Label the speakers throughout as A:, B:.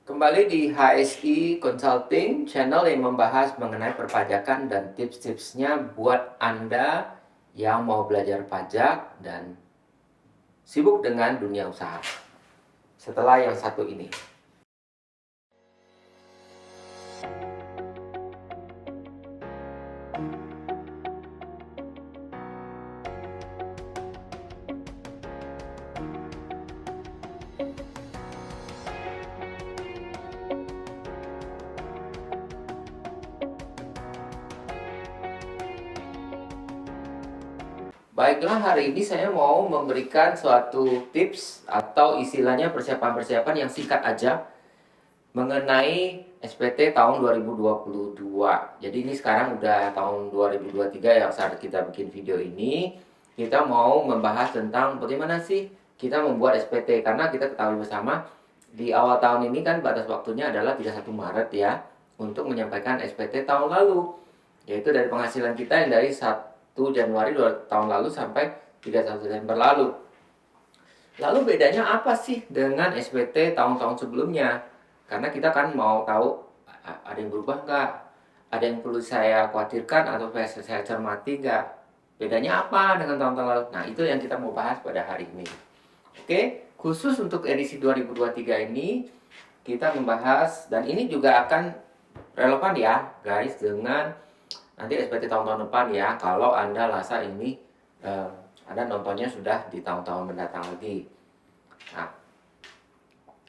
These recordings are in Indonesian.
A: Kembali di HSI Consulting, channel yang membahas mengenai perpajakan dan tips-tipsnya buat Anda yang mau belajar pajak dan sibuk dengan dunia usaha. Setelah yang satu ini. Baiklah, hari ini saya mau memberikan suatu tips atau istilahnya persiapan-persiapan yang singkat aja mengenai SPT tahun 2022. Jadi ini sekarang udah tahun 2023 ya saat kita bikin video ini. Kita mau membahas tentang bagaimana sih kita membuat SPT, karena kita ketahui bersama di awal tahun ini kan batas waktunya adalah 31 Maret ya untuk menyampaikan SPT tahun lalu, yaitu dari penghasilan kita yang dari 1 Januari tahun lalu sampai 31 Desember lalu. Lalu bedanya apa sih dengan SPT tahun-tahun sebelumnya? Karena kita kan mau tahu ada yang berubah nggak? Ada yang perlu saya khawatirkan atau saya cermati nggak? Bedanya apa dengan tahun-tahun lalu? Nah, itu yang kita mau bahas pada hari ini. Oke, khusus untuk edisi 2023 ini, kita membahas, dan ini juga akan relevan ya guys dengan nanti SPT tahun-tahun depan ya, kalau Anda rasa ini Anda nontonnya sudah di tahun-tahun mendatang lagi. Nah,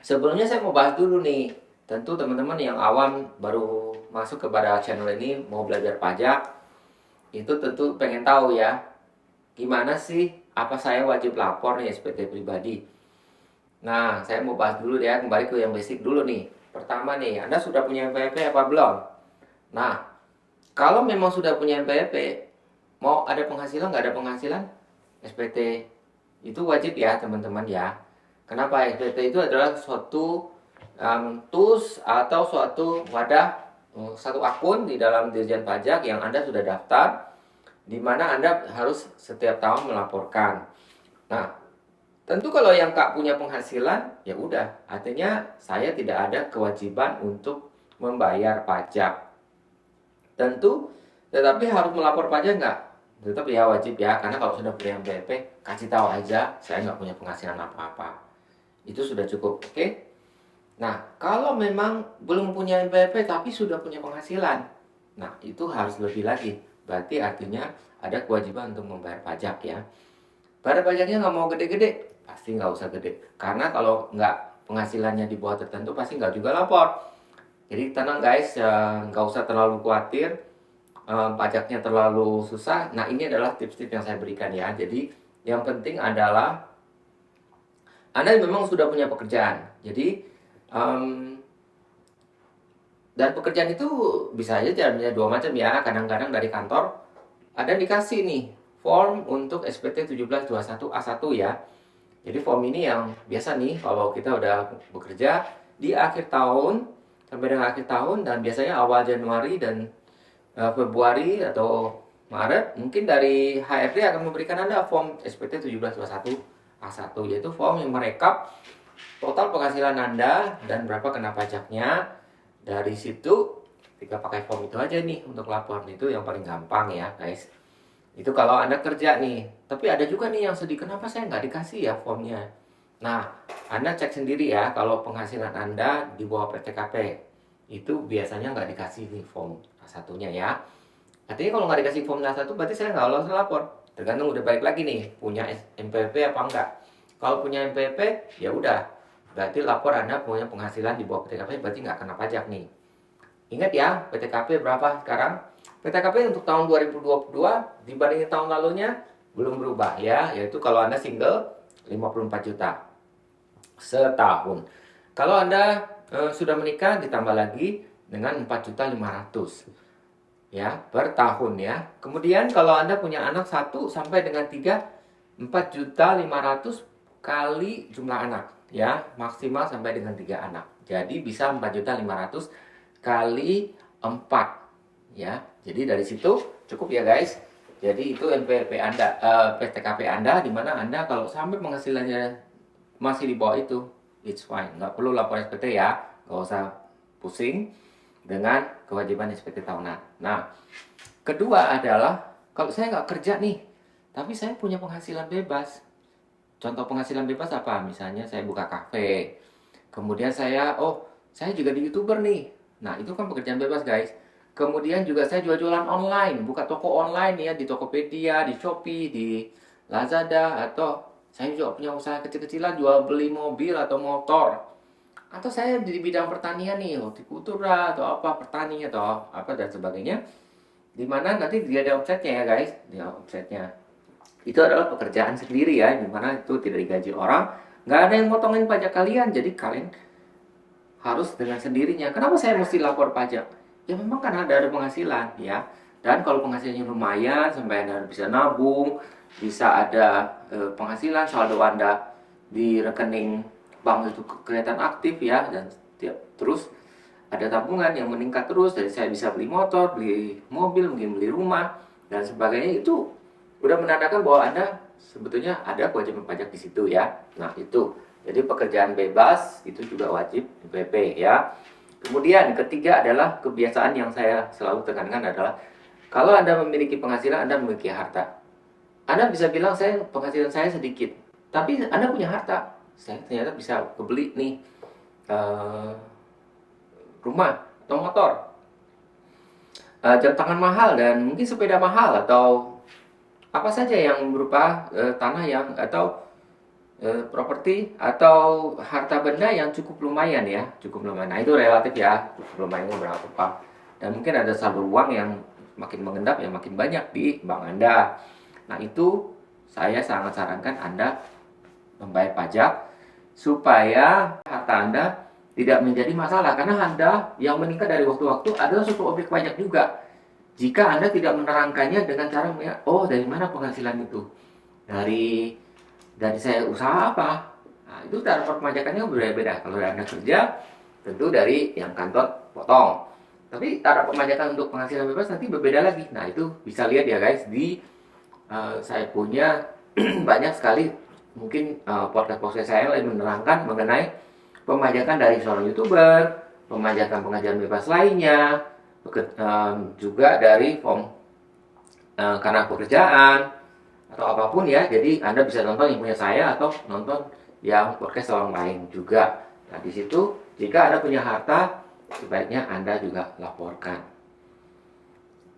A: sebelumnya saya mau bahas dulu nih, tentu teman-teman yang awam baru masuk kepada channel ini mau belajar pajak, itu tentu pengen tahu ya, gimana sih, apa saya wajib lapor nih SPT pribadi. Nah, saya mau bahas dulu ya, kembali ke yang basic dulu nih. Pertama nih, Anda sudah punya NPWP apa belum? Nah, kalau memang sudah punya NPWP, mau ada penghasilan nggak ada penghasilan, SPT itu wajib ya teman-teman ya. Kenapa? SPT itu adalah suatu tools atau suatu wadah, satu akun di dalam Dirjen Pajak yang Anda sudah daftar, di mana Anda harus setiap tahun melaporkan. Nah, tentu kalau yang tak punya penghasilan, ya udah, artinya saya tidak ada kewajiban untuk membayar pajak. Tentu, tetapi harus melapor pajak nggak? Tetap ya wajib ya, karena kalau sudah punya NPWP, kasih tahu aja, saya nggak punya penghasilan apa-apa. Itu sudah cukup, oke? Nah, kalau memang belum punya NPWP tapi sudah punya penghasilan, nah itu harus lebih lagi. Berarti artinya ada kewajiban untuk membayar pajak ya. Pada pajaknya nggak mau gede-gede, pasti nggak usah gede. Karena kalau nggak penghasilannya di bawah tertentu, pasti nggak juga lapor. Jadi tenang guys, nggak usah terlalu khawatir pajaknya terlalu susah. Nah, ini adalah tips-tips yang saya berikan ya. Jadi yang penting adalah Anda memang sudah punya pekerjaan. Jadi dan pekerjaan itu bisa aja jalannya dua macam ya. Kadang-kadang dari kantor ada dikasih nih form untuk SPT 1721A1 ya. Jadi form ini yang biasa nih kalau kita udah bekerja di akhir tahun sampai dengan akhir tahun, dan biasanya awal Januari dan Februari atau Maret, mungkin dari HRD akan memberikan Anda form SPT 1721A1, yaitu form yang merekap total penghasilan Anda dan berapa kena pajaknya. Dari situ tinggal pakai form itu aja nih untuk lapor. Itu yang paling gampang ya guys. Itu kalau Anda kerja nih. Tapi ada juga nih yang sedih, kenapa saya nggak dikasih ya formnya. Nah, Anda cek sendiri ya, kalau penghasilan Anda di bawah PTKP, itu biasanya nggak dikasih nih form satunya ya. Artinya kalau nggak dikasih form satu, berarti saya nggak lolos lapor. Tergantung udah balik lagi nih, punya NPWP apa enggak. Kalau punya NPWP, ya udah, berarti lapor Anda punya penghasilan di bawah PTKP, berarti nggak kena pajak nih. Ingat ya, PTKP berapa sekarang? PTKP untuk tahun 2022 dibandingin tahun lalunya belum berubah ya, yaitu kalau Anda single 54 juta setahun. Kalau Anda sudah menikah ditambah lagi dengan 4.500.000 ya per tahun ya. Kemudian kalau Anda punya anak 1 sampai dengan 3, 4.500.000 kali jumlah anak ya, maksimal sampai dengan 3 anak. Jadi bisa 4.500.000 kali 4 ya. Jadi dari situ cukup ya guys. Jadi itu NPWP Anda, PTKP Anda, di mana Anda kalau sampai penghasilannya masih di bawah itu, it's fine, nggak perlu lapor SPT ya. nggak usah pusing dengan kewajiban SPT tahunan. Nah, kedua adalah kalau saya nggak kerja nih, tapi saya punya penghasilan bebas. Contoh penghasilan bebas apa? Misalnya saya buka kafe, kemudian saya juga di YouTuber nih. Nah, itu kan pekerjaan bebas, guys. Kemudian juga saya jual-jualan online, buka toko online ya di Tokopedia, di Shopee, di Lazada, atau saya juga punya usaha kecil-kecilan jual beli mobil atau motor. Atau saya di bidang pertanian nih, hortikultura atau apa, petani atau apa dan sebagainya. Di mana nanti dia ada omsetnya ya, guys. Dia omsetnya. Itu adalah pekerjaan sendiri ya, di mana itu tidak digaji orang, nggak ada yang motongin pajak kalian, jadi kalian harus dengan sendirinya. Kenapa saya mesti lapor pajak? Ya memang kan ada penghasilan ya. Dan kalau penghasilannya lumayan, sampai Anda bisa nabung, bisa ada penghasilan saldo Anda di rekening bank itu kelihatan aktif ya, dan terus ada tabungan yang meningkat terus, jadi saya bisa beli motor, beli mobil, mungkin beli rumah dan sebagainya. Itu udah menandakan bahwa Anda sebetulnya ada kewajiban pajak di situ ya. Nah, itu. Jadi pekerjaan bebas itu juga wajib PP ya. Kemudian ketiga adalah kebiasaan yang saya selalu tekankan adalah kalau Anda memiliki penghasilan, Anda memiliki harta. Anda bisa bilang penghasilan saya sedikit, tapi Anda punya harta. Saya ternyata bisa kebeli nih rumah atau motor, jam tangan mahal dan mungkin sepeda mahal atau apa saja yang berupa tanah yang atau properti atau harta benda yang cukup lumayan ya, cukup lumayan. Nah, itu relatif ya, cukup lumayannya berapa Pak. Dan mungkin ada saldo uang yang makin mengendap ya makin banyak di bank Anda. Nah, itu saya sangat sarankan Anda membayar pajak supaya harta Anda tidak menjadi masalah, karena Anda yang meningkat dari waktu-waktu adalah suatu objek pajak juga. Jika Anda tidak menerangkannya dengan cara melihat, oh dari mana penghasilan itu? Dari saya usaha apa? Nah, itu cara perpajakannya berbeda-beda. Kalau Anda kerja, tentu dari yang kantor potong. Tapi cara pemajakan untuk penghasilan bebas nanti berbeda lagi. Nah, itu bisa lihat ya guys, di saya punya banyak sekali mungkin podcast saya yang menerangkan mengenai pemajakan dari seorang YouTuber, pemajakan penghasilan bebas lainnya, juga dari form karena pekerjaan atau apapun ya. Jadi Anda bisa nonton yang punya saya atau nonton yang podcast orang lain juga. Nah, di situ jika Anda punya harta, sebaiknya Anda juga laporkan.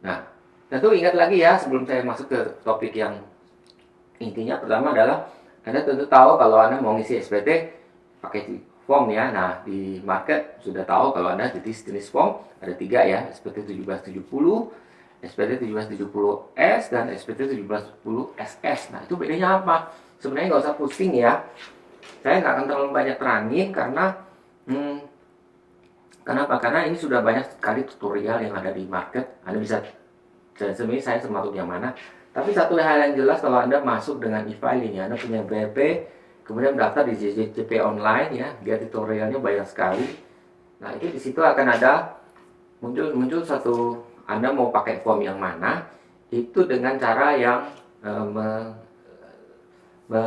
A: Nah, tentu ingat lagi ya, sebelum saya masuk ke topik yang intinya, pertama adalah Anda tentu tahu kalau Anda mau ngisi SPT pakai form ya. Nah, di market sudah tahu kalau Anda jenis form ada 3 ya, SPT 1770, SPT 1770S dan SPT 1770SS. Nah, itu bedanya apa? Sebenarnya nggak usah pusing ya. Saya nggak akan terlalu banyak terangin karena kenapa? Karena ini sudah banyak sekali tutorial yang ada di market. Anda bisa, sebenarnya saya termasuk yang mana. Tapi satu hal yang jelas, kalau Anda masuk dengan e-filing ya, Anda punya BP, kemudian daftar di JJP online ya, dia tutorialnya banyak sekali. Nah, itu di situ akan ada muncul satu, Anda mau pakai form yang mana, itu dengan cara yang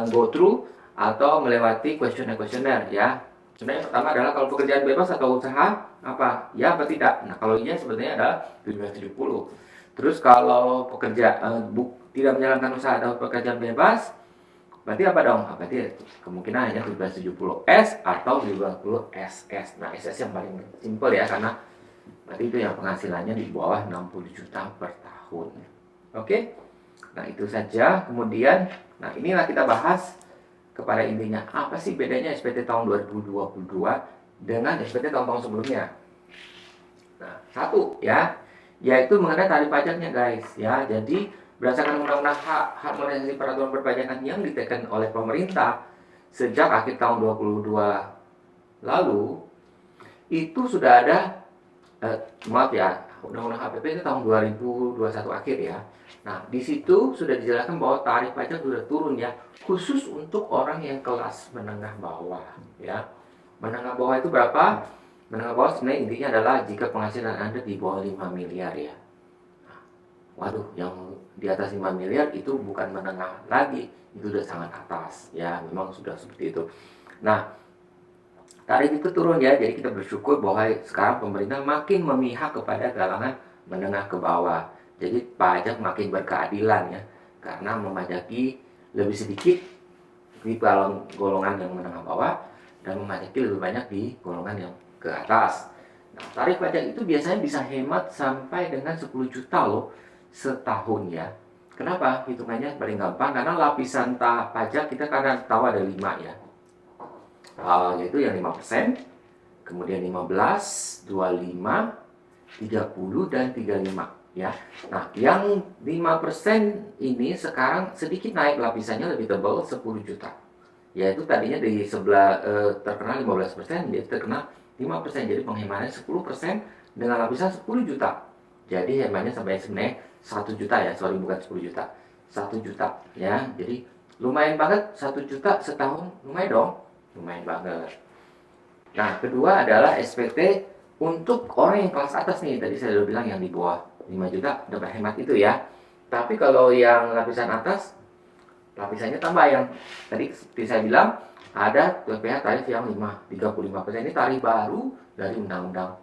A: go through atau melewati kuesioner ya. Sebenarnya yang pertama adalah kalau pekerjaan bebas atau usaha apa? Ya apa tidak? Nah, kalau iya sebenarnya adalah 1770. Terus kalau pekerja tidak menjalankan usaha atau pekerjaan bebas, berarti apa dong? Berarti kemungkinan hanya 1770S atau 1770SS. Nah, SS yang paling simpel ya, karena berarti itu yang penghasilannya di bawah 60 juta per tahun. Oke? Nah, itu saja. Kemudian, nah inilah kita bahas kepada intinya. Apa sih bedanya SPT tahun 2022 dengan SPT tahun-tahun sebelumnya? Nah, satu ya, yaitu mengenai tarif pajaknya guys ya. Jadi berdasarkan undang-undang harmonisasi peraturan perpajakan yang ditekan oleh pemerintah sejak akhir tahun 2022 lalu, itu sudah ada maaf ya, undang-undang HPP itu tahun 2021 akhir ya. Nah, di situ sudah dijelaskan bahwa tarif pajak sudah turun ya, khusus untuk orang yang kelas menengah bawah ya. Menengah bawah itu berapa? Menengah bawah sebenarnya intinya adalah jika penghasilan Anda di bawah 5 miliar ya. Waduh, yang di atas 5 miliar itu bukan menengah lagi, itu sudah sangat atas ya, memang sudah seperti itu. Nah, tarif itu turun ya. Jadi kita bersyukur bahwa sekarang pemerintah makin memihak kepada kalangan menengah ke bawah. Jadi pajak makin berkeadilan ya, karena memajaki lebih sedikit di golongan yang menengah bawah dan memajaki lebih banyak di golongan yang ke atas. Nah, tarif pajak itu biasanya bisa hemat sampai dengan 10 juta loh setahun ya. Kenapa? Hitungannya paling gampang karena lapisan pajak kita kadang tahu ada 5 ya. Yaitu yang 5%, kemudian 15, 25, 30 dan 35 ya. Nah, yang 5% ini sekarang sedikit naik lapisannya lebih tebal 10 juta. Yaitu tadinya di sebelah terkena 15%, jadi terkena 5%. Jadi penghematannya 10% dengan lapisan 10 juta. Jadi hematnya sampai sebenarnya 1 juta ya, sorry bukan 10 juta. 1 juta ya. Jadi lumayan banget 1 juta setahun, lumayan dong. Lumayan banget. Nah, kedua adalah SPT untuk orang yang kelas atas nih. Tadi saya udah bilang yang di bawah 5 juta dapat hemat itu ya. Tapi kalau yang lapisan atas, lapisannya tambah yang tadi seperti saya bilang, ada PPh tarif yang 35%. Ini tarif baru dari undang-undang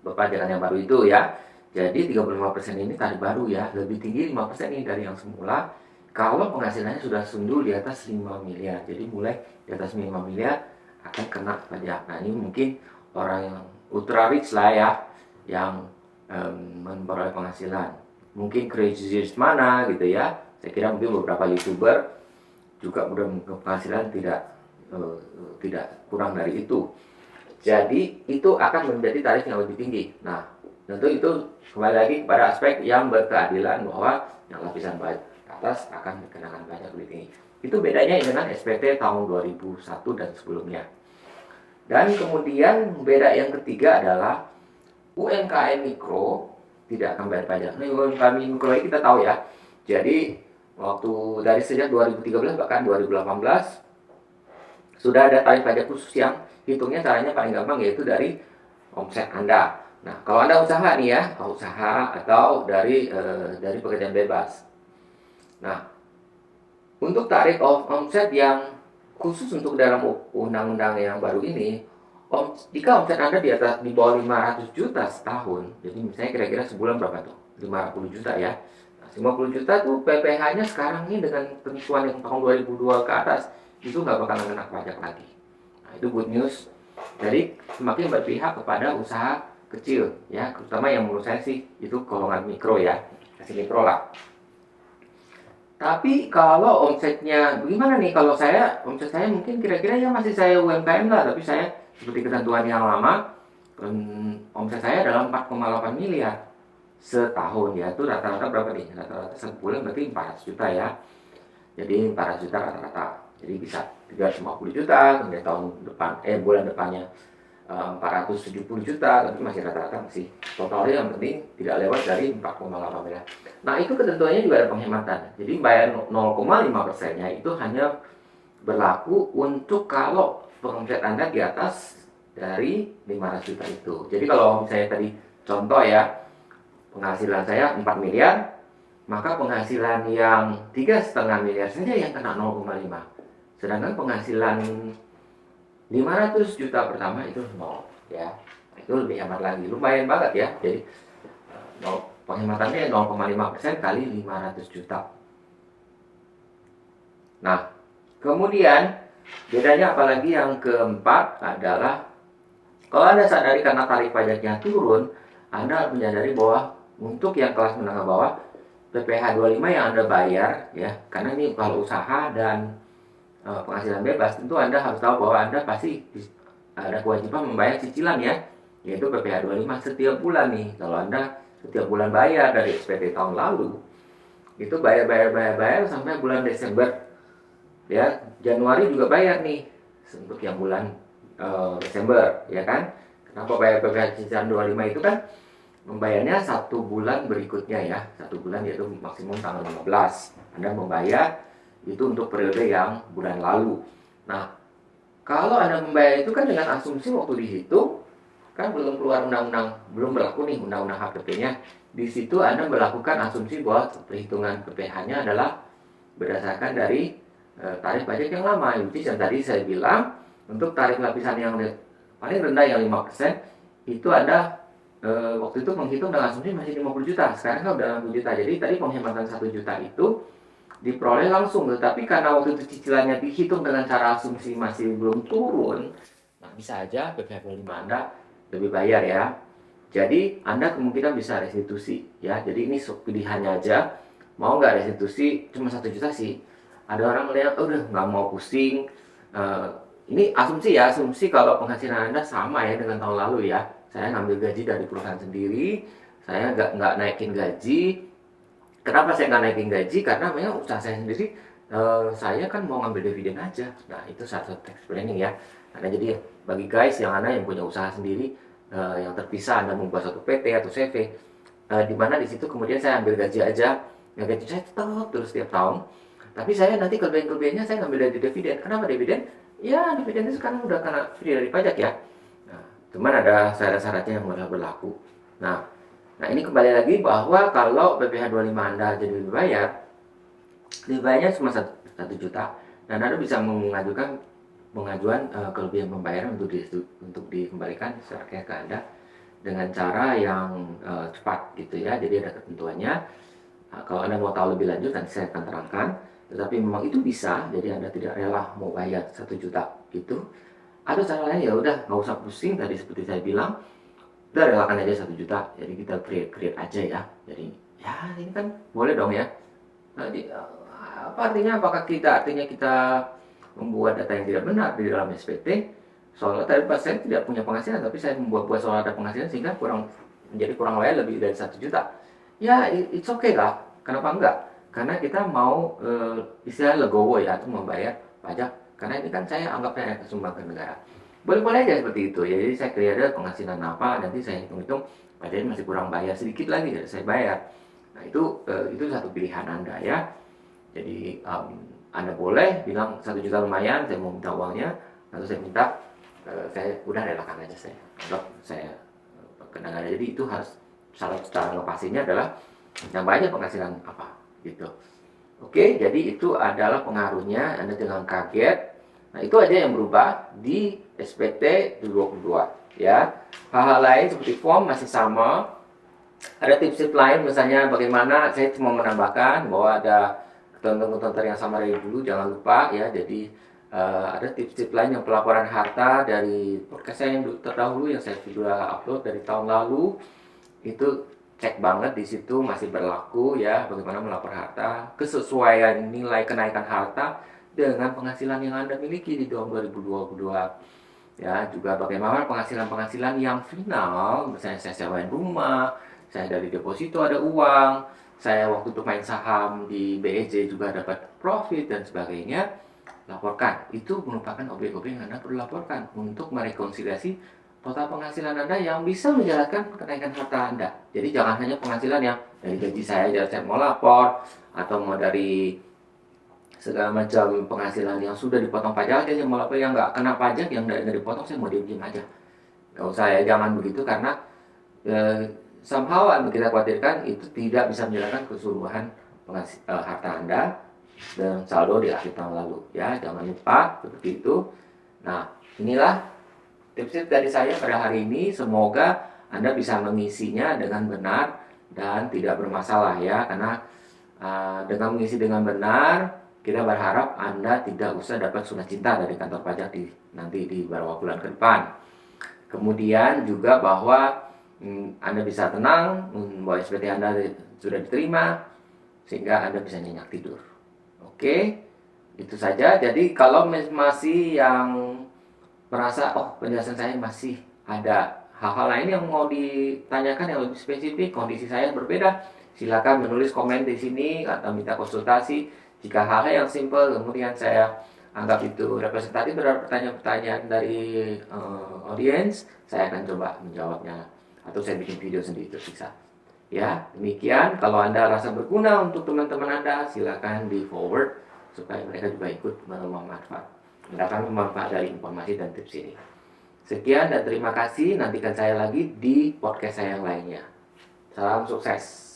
A: perpajakan yang baru itu ya. Jadi 35% ini tarif baru ya, lebih tinggi 5% ini dari yang semula. Kalau penghasilannya sudah sundul di atas 5 miliar. Jadi mulai di atas 5 miliar akan kena pajak. Nah, ini mungkin orang yang ultra rich lah ya, yang memperoleh penghasilan. Mungkin Crazy Rich mana gitu ya. Saya kira mungkin beberapa YouTuber juga udah penghasilan tidak kurang dari itu. Jadi itu akan menjadi tarif yang lebih tinggi. Nah, tentu itu kembali lagi pada aspek yang berkeadilan bahwa yang lapisan atas akan dikenakan pajak lebih tinggi. Itu bedanya dengan SPT tahun 2001 dan sebelumnya. Dan kemudian beda yang ketiga adalah UMKM mikro tidak akan bayar pajak. Nah, UMKM mikro ini kita tahu ya. Jadi waktu dari sejak 2013 bahkan 2018 sudah ada tarif pajak khusus yang hitungnya caranya paling gampang, yaitu dari omset Anda. Nah, kalau Anda usaha nih ya, usaha atau dari pekerjaan bebas. Nah, untuk tarif omset yang khusus untuk dalam undang-undang yang baru ini, jika omset Anda di bawah 500 juta setahun, jadi misalnya kira-kira sebulan berapa tuh? 50 juta ya. Nah, 50 juta tuh PPh-nya sekarang ini dengan ketentuan yang tahun 2002 ke atas, itu nggak bakal kena pajak lagi. Nah, itu good news. Jadi semakin berpihak kepada usaha kecil ya, terutama yang menurut saya sih itu golongan mikro ya, kasih mikro lah. Tapi kalau omsetnya bagaimana nih? Kalau omset saya mungkin kira-kira ya masih saya UMKM lah, tapi saya seperti ketentuan yang lama, omset saya adalah 4,8 miliar setahun ya. Itu rata-rata berapa nih? Rata-rata sebulan berarti 400 juta ya. Jadi 400 juta rata-rata. Jadi bisa 350 juta, kemudian bulan depannya 470 juta, tapi masih rata-rata masih totalnya yang penting tidak lewat dari 4,8 miliar. Nah, itu ketentuannya juga ada penghematan. Jadi bayar 0,5%-nya itu hanya berlaku untuk kalau omset Anda di atas dari 500 juta itu. Jadi kalau saya tadi contoh ya, penghasilan saya 4 miliar, maka penghasilan yang 3,5 miliar saja yang kena 0,5. Sedangkan penghasilan 500 juta pertama itu 0 ya. Itu lebih hemat lagi, lumayan banget ya. Jadi penghematannya 0,5% kali 500 juta. Nah, kemudian bedanya apalagi yang keempat adalah kalau Anda sadari karena tarif pajaknya turun, Anda menyadari bahwa untuk yang kelas menengah bawah PPh 25 yang Anda bayar ya, karena ini kalau usaha dan penghasilan bebas, tentu Anda harus tahu bahwa Anda pasti ada kewajiban membayar cicilan ya, yaitu PPh 25 setiap bulan nih. Kalau Anda setiap bulan bayar dari SPT tahun lalu, itu bayar sampai bulan Desember ya. Januari juga bayar nih untuk yang bulan Desember ya kan. Kenapa bayar PPh cicilan 25 itu kan membayarnya 1 bulan berikutnya ya, 1 bulan yaitu maksimum tanggal 15 Anda membayar itu untuk periode yang bulan lalu. Nah, kalau Anda membayar itu kan dengan asumsi waktu dihitung kan belum keluar undang-undang, belum berlaku nih undang-undang HPP-nya. Di situ Anda melakukan asumsi bahwa perhitungan PPh-nya adalah berdasarkan dari tarif pajak yang lama. Yang tadi saya bilang Untuk tarif lapisan yang paling rendah yang 5%, itu ada waktu itu menghitung dengan asumsi masih 50 juta, sekarang kan udah 60 juta. Jadi tadi penghematan 1 juta itu diperoleh langsung, tetapi karena waktu itu cicilannya dihitung dengan cara asumsi masih belum turun, nah bisa aja BPH 25 Anda lebih bayar ya. Jadi Anda kemungkinan bisa restitusi ya. Jadi ini pilihannya aja, mau nggak restitusi cuma 1 juta sih. Ada orang melihat, oh, udah nggak mau pusing. Ini asumsi ya, asumsi kalau penghasilan Anda sama ya dengan tahun lalu ya. Saya ngambil gaji dari perusahaan sendiri, saya nggak naikin gaji. Kenapa saya nggak naikin gaji? Karena memang usaha saya sendiri, saya kan mau ngambil dividen aja. Nah itu satu tax planning ya. Karena jadi bagi guys yang Anda yang punya usaha sendiri, yang terpisah, Anda membuat satu PT atau CV, di mana di situ kemudian saya ambil gaji aja, ya gaji saya tetap terus setiap tahun. Tapi saya nanti kelebihan-kelebihannya saya ngambil dari dividen. Kenapa dividen? Ya dividen itu sekarang udah kena free dari pajak ya. Nah, cuman ada syarat-syaratnya yang udah berlaku. Nah, ini kembali lagi bahwa kalau BPH 25 Anda jadi lebih bayarnya cuma 1 juta, dan Anda bisa pengajuan kelebihan pembayaran untuk dikembalikan secara cash ke Anda dengan cara yang cepat gitu ya. Jadi ada ketentuannya. Nah, kalau Anda mau tahu lebih lanjut nanti saya akan terangkan. Tetapi memang itu bisa, jadi Anda tidak rela mau bayar 1 juta itu. Ada cara lain, ya udah nggak usah pusing, tadi seperti saya bilang, udah relakan aja 1 juta. Jadi kita create aja ya. Jadi ya ini kan boleh dong ya. Jadi apa artinya? Artinya kita membuat data yang tidak benar di dalam SPT? Soalnya tadi pas saya tidak punya penghasilan, tapi saya membuat soal ada penghasilan sehingga menjadi kurang bayar lebih dari 1 juta. Ya it's okay lah, kenapa enggak? Karena kita mau istilahnya legowo ya, itu membayar pajak. Karena ini kan saya anggapnya sumbang ke negara. Boleh-boleh aja seperti itu ya. Jadi saya kira penghasilan apa, nanti saya hitung-hitung pajaknya masih kurang bayar sedikit lagi, jadi saya bayar. Nah itu satu pilihan Anda ya. Jadi Anda boleh bilang 1 juta lumayan, saya mau minta uangnya, atau saya minta saya udah relakan aja, saya ke negara. Jadi itu harus cara ngepasinya adalah yang banyak penghasilan apa gitu. Oke, jadi itu adalah pengaruhnya. Anda jangan kaget. Nah, itu aja yang berubah di SPT 22 ya. Hal-hal lain seperti form masih sama. Ada tips-tips lain, misalnya bagaimana, saya cuma menambahkan bahwa ada ketentuan-ketentuan yang sama dari dulu, jangan lupa ya. Jadi ada tips-tips lain yang pelaporan harta dari podcast saya yang terdahulu yang saya sudah upload dari tahun lalu. Itu cek banget di situ masih berlaku ya, bagaimana melapor harta, kesesuaian nilai kenaikan harta dengan penghasilan yang Anda miliki di tahun 2022. Ya, juga bagaimana penghasilan yang final, misalnya saya sewain rumah, saya dari deposito ada uang, saya waktu itu main saham di BEJ juga dapat profit dan sebagainya, laporkan. Itu merupakan objek-objek yang Anda perlu laporkan untuk merekonsiliasi total penghasilan Anda yang bisa menjalankan kenaikan harta Anda. Jadi jangan hanya penghasilan yang dari gaji saya mau lapor, atau mau dari segala macam penghasilan yang sudah dipotong pajak aja yang mau lapor, yang nggak kena pajak, yang nggak dipotong saya mau diem aja. Nggak usah ya, jangan begitu, karena somehow kita khawatirkan itu tidak bisa menjalankan keseluruhan harta Anda dan saldo di akhir tahun lalu ya. Jangan lupa seperti itu. Nah, inilah tips-tips dari saya pada hari ini. Semoga Anda bisa mengisinya dengan benar dan tidak bermasalah ya. Karena dengan mengisi dengan benar, kita berharap Anda tidak usah dapat surat cinta dari kantor pajak nanti di beberapa bulan ke depan. Kemudian juga bahwa Anda bisa tenang bahwa SPT Anda sudah diterima, sehingga Anda bisa nyenyak tidur. Oke, itu saja. Jadi kalau masih yang merasa, penjelasan saya masih ada hal-hal lain yang mau ditanyakan yang lebih spesifik, kondisi saya berbeda, silakan menulis komen di sini atau minta konsultasi. Jika hal-hal yang simple kemudian saya anggap itu representatif terhadap pertanyaan-pertanyaan dari audiens, saya akan coba menjawabnya, atau saya bikin video sendiri terpisah. Ya, demikian. Kalau Anda rasa berguna untuk teman-teman Anda, silakan di forward supaya mereka juga ikut mendapatkan manfaat dari informasi dan tips ini. Sekian dan terima kasih. Nantikan saya lagi di podcast saya yang lainnya. Salam sukses.